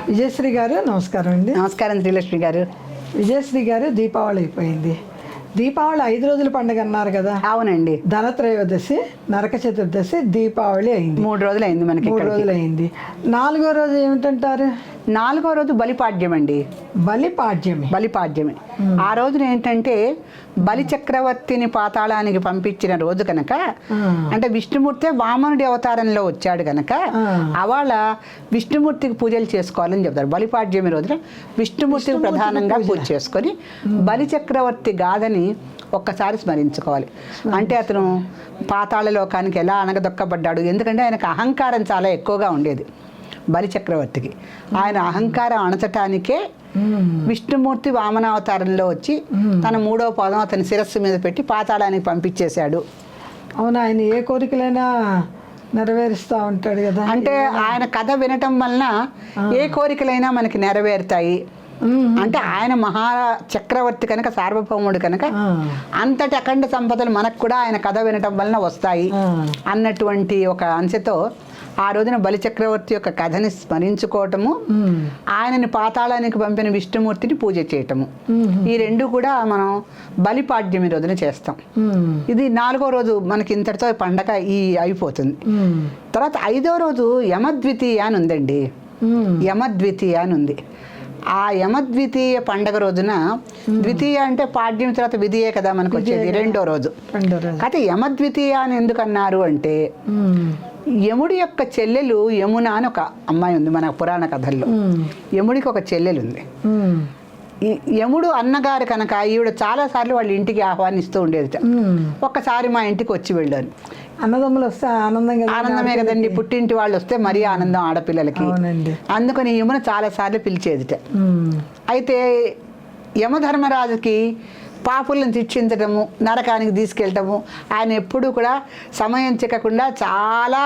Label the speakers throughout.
Speaker 1: విజయశ్రీ గారు నమస్కారం అండి.
Speaker 2: నమస్కారం శ్రీలక్ష్మి గారు.
Speaker 1: విజయశ్రీ గారు, దీపావళి అయిపోయింది. దీపావళి 5 రోజుల పండుగ అన్నారు కదా?
Speaker 2: అవునండి.
Speaker 1: ధనత్రయోదశి, నరక చతుర్దశి, దీపావళి అయింది.
Speaker 2: 3 రోజులు అయింది మనకి.
Speaker 1: 3 రోజులు అయింది. 4వ రోజు ఏమిటంటారు?
Speaker 2: 4వ రోజు బలిపాడ్యం అండి. బలిపాడ్యమే. ఆ రోజున ఏంటంటే బలి చక్రవర్తిని పాతాళానికి పంపించిన రోజు కనుక, అంటే విష్ణుమూర్తి వామనుడి అవతారంలో వచ్చాడు కనుక అవాళ విష్ణుమూర్తికి పూజలు చేసుకోవాలని చెప్తారు. బలిపాడ్యమి రోజున విష్ణుమూర్తికి ప్రధానంగా పూజ చేసుకొని బలి చక్రవర్తి గాథని ఒక్కసారి స్మరించుకోవాలి. అంటే అతను పాతాళ లోకానికి ఎలా అనగదొక్కబడ్డాడు, ఎందుకంటే ఆయనకు అహంకారం చాలా ఎక్కువగా ఉండేది. బలి చక్రవర్తికి ఆయన అహంకారం అణచటానికే విష్ణుమూర్తి వామనావతారంలో వచ్చి తన 3వ పాదం అతని శిరస్సు మీద పెట్టి పాతాళానికి పంపించేశాడు.
Speaker 1: అవును, ఆయన ఏ కోరికలైనా నెరవేరుస్తూ ఉంటాడు కదా.
Speaker 2: అంటే ఆయన కథ వినటం వలన ఏ కోరికలైనా మనకి నెరవేరుతాయి. అంటే ఆయన మహా చక్రవర్తి కనుక, సార్వభౌముడు కనుక అంతటి అఖండ సంపదలు మనకు కూడా ఆయన కథ వినటం వలన వస్తాయి అన్నటువంటి ఒక అంశతో ఆ రోజున బలి చక్రవర్తి యొక్క కథని స్మరించుకోవటము, ఆయనని పాతాళానికి పంపిన విష్ణుమూర్తిని పూజ చేయటము, ఈ 2 కూడా మనం బలిపాడ్యమి రోజున చేస్తాం. ఇది 4వ రోజు మనకి ఇంతటితో పండగ అయిపోతుంది. తర్వాత 5వ రోజు యమద్వితీయ అని ఉందండి. యమద్వితీయ అని ఉంది. ఆ యమద్వితీయ పండగ రోజున, ద్వితీయ అంటే పాడ్యం తర్వాత విధియే కదా మనకు వచ్చేది, 2వ రోజు. అయితే యమద్వితీయ అని ఎందుకన్నారు అంటే, యముడి యొక్క చెల్లెలు యమున అని ఒక అమ్మాయి ఉంది మన పురాణ కథల్లో. యముడికి ఒక చెల్లెలు ఉంది. ఈ యముడు అన్నగారు కనుక ఈవిడ చాలాసార్లు వాళ్ళ ఇంటికి ఆహ్వానిస్తూ ఉండేది. ఒక్కసారి మా ఇంటికి వచ్చి వెళ్ళాను.
Speaker 1: అన్నదమ్ములు వస్తే ఆనందమే
Speaker 2: కదండి, పుట్టింటి వాళ్ళు వస్తే మరీ ఆనందం ఆడపిల్లలకి. అందుకని యమున చాలాసార్లు పిలిచేదిట. అయితే యమధర్మరాజుకి పాపులను శిక్షించడము, నరకానికి తీసుకెళ్ళటము, ఆయన ఎప్పుడూ కూడా సమయం చిక్కకుండా చాలా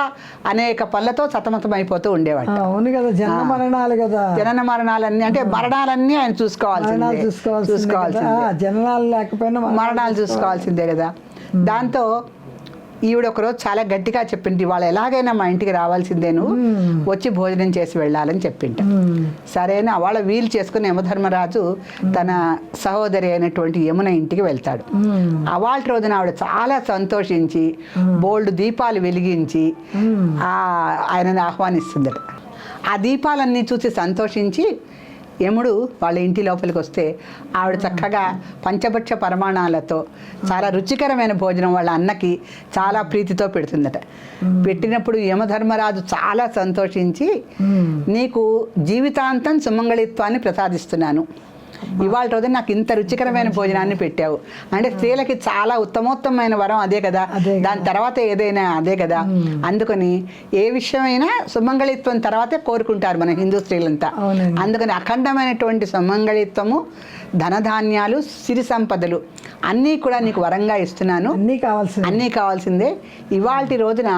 Speaker 2: అనేక పనులతో సతమతం అయిపోతూ ఉండేవాడు.
Speaker 1: అవును కదా, జనన మరణాలు కదా.
Speaker 2: జనన మరణాలన్నీ అంటే మరణాలన్నీ ఆయన చూసుకోవాల్సిందే.
Speaker 1: జననాలు లేకపోయినా
Speaker 2: మరణాలు చూసుకోవాల్సిందే కదా. దాంతో ఈవిడ ఒకరోజు చాలా గట్టిగా చెప్పింది, వాళ్ళు ఎలాగైనా మా ఇంటికి రావాల్సిందేను, వచ్చి భోజనం చేసి వెళ్ళాలని చెప్పింట. సరేనా, వాళ్ళ వీలు చేసుకుని యమధర్మరాజు తన సహోదరి అయినటువంటి యమున ఇంటికి వెళ్తాడు. అవాళ రోజున ఆవిడ చాలా సంతోషించి బోల్డ్ దీపాలు వెలిగించి ఆయనని ఆహ్వానిస్తుందట. ఆ దీపాలన్నీ చూసి సంతోషించి యముడు వాళ్ళ ఇంటి లోపలికి వస్తే ఆవిడ చక్కగా పంచభక్ష పరమాణాలతో చాలా రుచికరమైన భోజనం వాళ్ళ అన్నకి చాలా ప్రీతితో పెడుతుందట. పెట్టినప్పుడు యమధర్మరాజు చాలా సంతోషించి, నీకు జీవితాంతం సుమంగళిత్వాన్ని ప్రసాదిస్తున్నాను, ఇవాళ రోజు నాకు ఇంత రుచికరమైన భోజనాన్ని పెట్టావు. అంటే స్త్రీలకి చాలా ఉత్తమోత్తమైన వరం అదే కదా, దాని తర్వాత ఏదైనా అదే కదా. అందుకని ఏ విషయమైనా సుమంగళిత్వం తర్వాతే కోరుకుంటారు మన హిందూ స్త్రీలంతా. అందుకని అఖండమైనటువంటి సుమంగళిత్వము, ధనధాన్యాలు, సిరి సంపదలు అన్నీ కూడా నీకు వరంగా ఇస్తున్నాను, అన్నీ కావాల్సిందే. ఇవాల్టి రోజున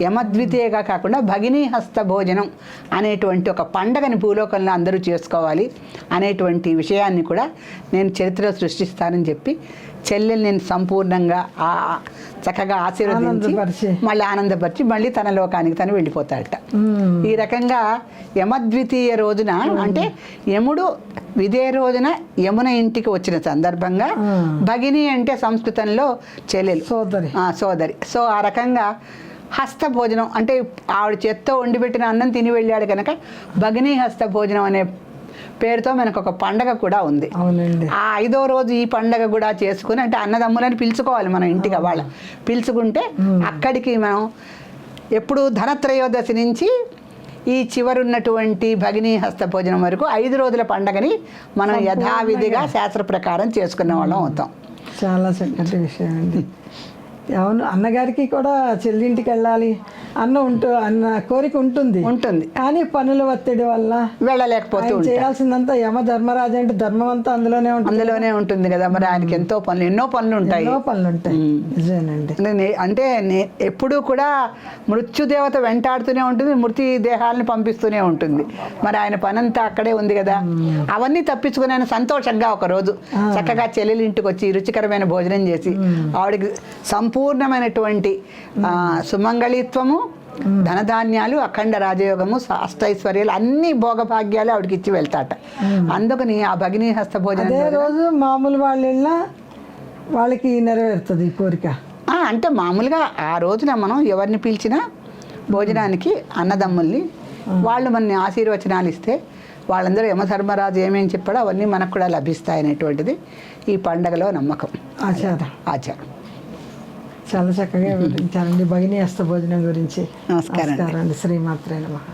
Speaker 2: యమద్వితీయగా కాకుండా భగినీ హస్త భోజనం అనేటువంటి ఒక పండగని భూలోకంలో అందరూ చేసుకోవాలి అనేటువంటి విషయాన్ని కూడా నేను చరిత్రలో సృష్టిస్తానని చెప్పి చెల్లెలు నేను సంపూర్ణంగా చక్కగా ఆశీర్వదించి మళ్ళీ ఆనందపరిచి మళ్ళీ తన లోకానికి తను వెళ్ళిపోతాడట. ఈ రకంగా యమద్వితీయ రోజున, అంటే యముడు విదే రోజున యమున ఇంటికి వచ్చిన సందర్భంగా, భగిని అంటే సంస్కృతంలో చెల్లెలు, సోదరి. సో ఆ రకంగా హస్త భోజనం అంటే ఆవిడ చేత్తో వండిపెట్టిన అన్నం తిని వెళ్ళాడు కనుక భగినీ హస్త భోజనం అనే పేరుతో మనకు ఒక పండగ కూడా ఉంది. ఆ 5వ రోజు ఈ పండగ కూడా చేసుకుని, అంటే అన్నదమ్ములని పిలుచుకోవాలి మనం ఇంటికి. వాళ్ళ పిలుచుకుంటే అక్కడికి మనం ఎప్పుడు ధనత్రయోదశి నుంచి ఈ చివరున్నటువంటి భగినీ హస్త భోజనం వరకు 5 రోజుల పండగని మనం యథావిధిగా శాస్త్ర ప్రకారం చేసుకునే వాళ్ళం అవుతాం.
Speaker 1: చాలా చక్కటి విషయం అండి. అవును, అన్నగారికి కూడా చెల్లింటికి వెళ్ళాలి అన్న కోరిక ఉంటుంది, కానీ పనుల ఒత్తిడి వల్ల వెళ్ళలేకపోతే చేయాల్సిందంతా యమధర్మరాజు అంటే ధర్మం అంతా అందులోనే ఉంటుంది కదా. మరి ఆయనకి ఎన్నో పనులు ఉంటాయి. నిజమేనండి.
Speaker 2: అంటే ఎప్పుడూ కూడా మృత్యుదేవత వెంటాడుతూనే ఉంటుంది, మృతి దేహాలను పంపిస్తూనే ఉంటుంది. మరి ఆయన పనంతా అక్కడే ఉంది కదా. అవన్నీ తప్పించుకుని ఆయన సంతోషంగా ఒకరోజు చక్కగా చెల్లెలి ఇంటికి వచ్చి రుచికరమైన భోజనం చేసి ఆవిడకి సంపూర్ణమైనటువంటి సుమంగళిత్వము, ధనధాన్యాలు, అఖండ రాజయోగము, అష్టైశ్వర్యాలు, అన్ని భోగభాగ్యాలు ఆవిడకి ఇచ్చి వెళ్తాట. అందుకని ఆ భగినీ హస్త భోజనం
Speaker 1: అదే రోజు మామూలు వాళ్ళ వాళ్ళకి నెరవేరుతుంది ఈ కోరిక.
Speaker 2: అంటే మామూలుగా ఆ రోజున మనం ఎవరిని పిలిచినా భోజనానికి అన్నదమ్ముల్ని, వాళ్ళు మనని ఆశీర్వచనాలు ఇస్తే వాళ్ళందరూ యమధర్మరాజు ఏమేమి చెప్పాడో అవన్నీ మనకు కూడా లభిస్తాయి అనేటువంటిది ఈ పండగలో నమ్మకం, ఆచారం.
Speaker 1: చాలా చక్కగా వివరించారండి భగినీ హస్త భోజనం గురించి.
Speaker 2: నమస్కారం
Speaker 1: అండి. శ్రీమాత్రే నమః.